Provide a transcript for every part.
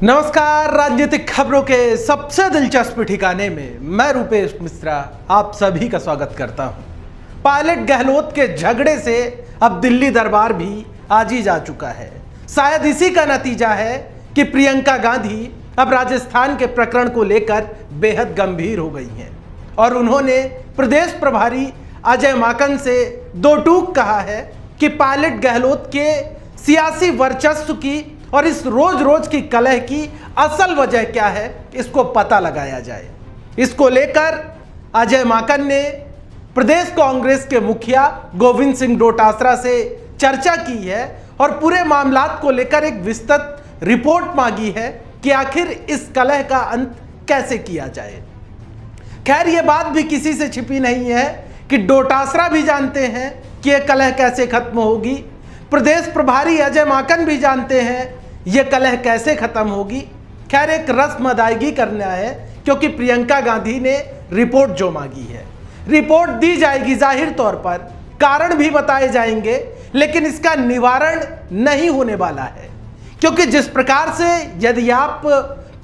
नमस्कार। राजनीतिक खबरों के सबसे दिलचस्प ठिकाने में मैं रूपेश मिश्रा आप सभी का स्वागत करता हूं। पायलट गहलोत के झगड़े से अब दिल्ली दरबार भी आज ही जा चुका है। शायद इसी का नतीजा है कि प्रियंका गांधी अब राजस्थान के प्रकरण को लेकर बेहद गंभीर हो गई हैं और उन्होंने प्रदेश प्रभारी अजय माकन से दो टूक कहा है कि पायलट गहलोत के सियासी वर्चस्व की और इस रोज रोज की कलह की असल वजह क्या है इसको पता लगाया जाए। इसको लेकर अजय माकन ने प्रदेश कांग्रेस के मुखिया गोविंद सिंह डोटासरा से चर्चा की है और पूरे मामलात को लेकर एक विस्तृत रिपोर्ट मांगी है कि आखिर इस कलह का अंत कैसे किया जाए। खैर ये बात भी किसी से छिपी नहीं है कि डोटासरा भी जानते हैं कि यह कलह कैसे खत्म होगी, प्रदेश प्रभारी अजय माकन भी जानते हैं ये कलह कैसे खत्म होगी। खैर एक रस्म अदायगी करना है क्योंकि प्रियंका गांधी ने रिपोर्ट जो मांगी है रिपोर्ट दी जाएगी। जाहिर तौर पर कारण भी बताए जाएंगे लेकिन इसका निवारण नहीं होने वाला है क्योंकि जिस प्रकार से यदि आप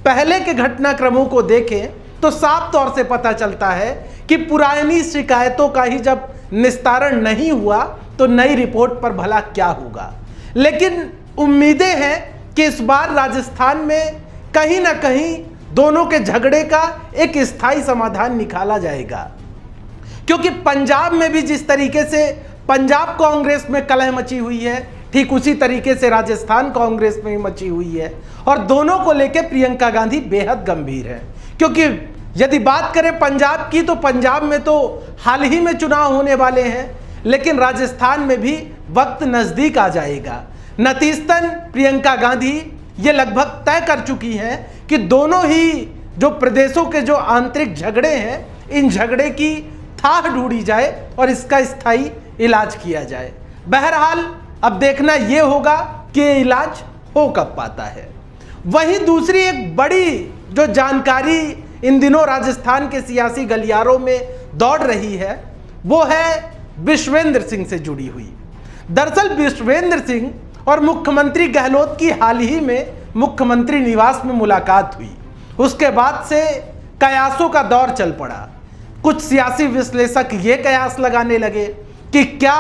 पहले के घटनाक्रमों को देखें तो साफ तौर से पता चलता है कि पुरानी शिकायतों का ही जब निस्तारण नहीं हुआ तो नई रिपोर्ट पर भला क्या होगा। लेकिन उम्मीदें हैं कि इस बार राजस्थान में कहीं ना कहीं दोनों के झगड़े का एक स्थायी समाधान निकाला जाएगा क्योंकि पंजाब में भी जिस तरीके से पंजाब कांग्रेस में कलह मची हुई है ठीक उसी तरीके से राजस्थान कांग्रेस में मची हुई है और दोनों को लेकर प्रियंका गांधी बेहद गंभीर है। क्योंकि यदि बात करें पंजाब की तो पंजाब में तो हाल ही में चुनाव होने वाले हैं लेकिन राजस्थान में भी वक्त नजदीक आ जाएगा। नतीजतन प्रियंका गांधी ये लगभग तय कर चुकी हैं कि दोनों ही जो प्रदेशों के जो आंतरिक झगड़े हैं इन झगड़े की थाह ढूंढी जाए और इसका स्थायी इलाज किया जाए। बहरहाल अब देखना ये होगा कि ये इलाज हो कब पाता है। वहीं दूसरी एक बड़ी जो जानकारी इन दिनों राजस्थान के सियासी गलियारों में दौड़ रही है वो है विश्वेंद्र सिंह से जुड़ी हुई। दरअसल विश्वेंद्र सिंह और मुख्यमंत्री गहलोत की हाल ही में मुख्यमंत्री निवास में मुलाकात हुई। उसके बाद से कयासों का दौर चल पड़ा। कुछ सियासी विश्लेषक ये कयास लगाने लगे कि क्या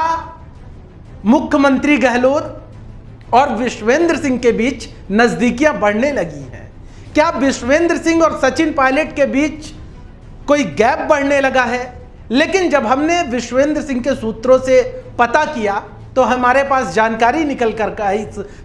मुख्यमंत्री गहलोत और विश्वेंद्र सिंह के बीच नजदीकियां बढ़ने लगी हैं। क्या विश्वेंद्र सिंह और सचिन पायलट के बीच कोई गैप बढ़ने लगा है। लेकिन जब हमने विश्वेंद्र सिंह के सूत्रों से पता किया तो हमारे पास जानकारी निकल कर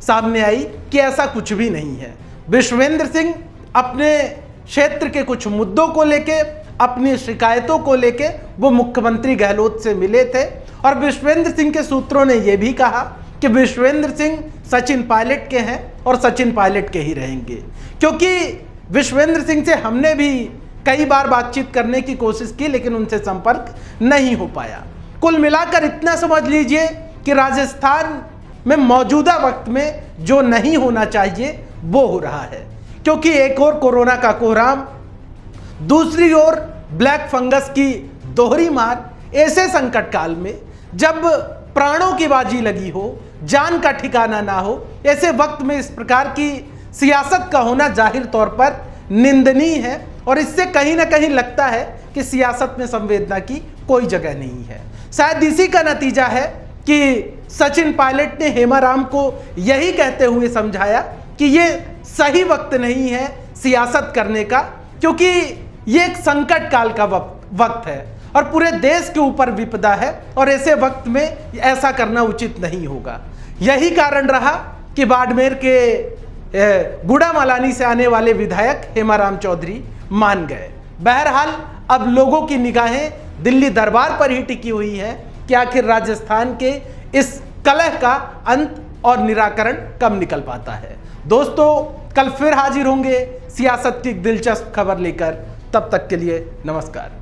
सामने आई कि ऐसा कुछ भी नहीं है। विश्वेंद्र सिंह अपने क्षेत्र के कुछ मुद्दों को लेके अपनी शिकायतों को लेके वो मुख्यमंत्री गहलोत से मिले थे और विश्वेंद्र सिंह के सूत्रों ने यह भी कहा कि विश्वेंद्र सिंह सचिन पायलट के हैं और सचिन पायलट के ही रहेंगे। क्योंकि विश्वेंद्र सिंह से हमने भी कई बार बातचीत करने की कोशिश की लेकिन उनसे संपर्क नहीं हो पाया। कुल मिलाकर इतना समझ लीजिए कि राजस्थान में मौजूदा वक्त में जो नहीं होना चाहिए वो हो रहा है क्योंकि एक और कोरोना का कोहराम दूसरी ओर ब्लैक फंगस की दोहरी मार। ऐसे संकट काल में जब प्राणों की बाजी लगी हो जान का ठिकाना ना हो ऐसे वक्त में इस प्रकार की सियासत का होना जाहिर तौर पर निंदनीय है और इससे कहीं ना कहीं लगता है कि सियासत में संवेदना की कोई जगह नहीं है। शायद इसी का नतीजा है कि सचिन पायलट ने हेमाराम को यही कहते हुए समझाया कि ये सही वक्त नहीं है सियासत करने का क्योंकि ये एक संकट काल का वक्त है और पूरे देश के ऊपर विपदा है और ऐसे वक्त में ऐसा करना उचित नहीं होगा। यही कारण रहा कि बाड़मेर के गुड़ामालानी से आने वाले विधायक हेमाराम चौधरी मान गए। बहरहाल अब लोगों की निगाहें दिल्ली दरबार पर ही टिकी हुई है कि आखिर राजस्थान के इस कलह का अंत और निराकरण कब निकल पाता है। दोस्तों कल फिर हाजिर होंगे सियासत की दिलचस्प खबर लेकर। तब तक के लिए नमस्कार।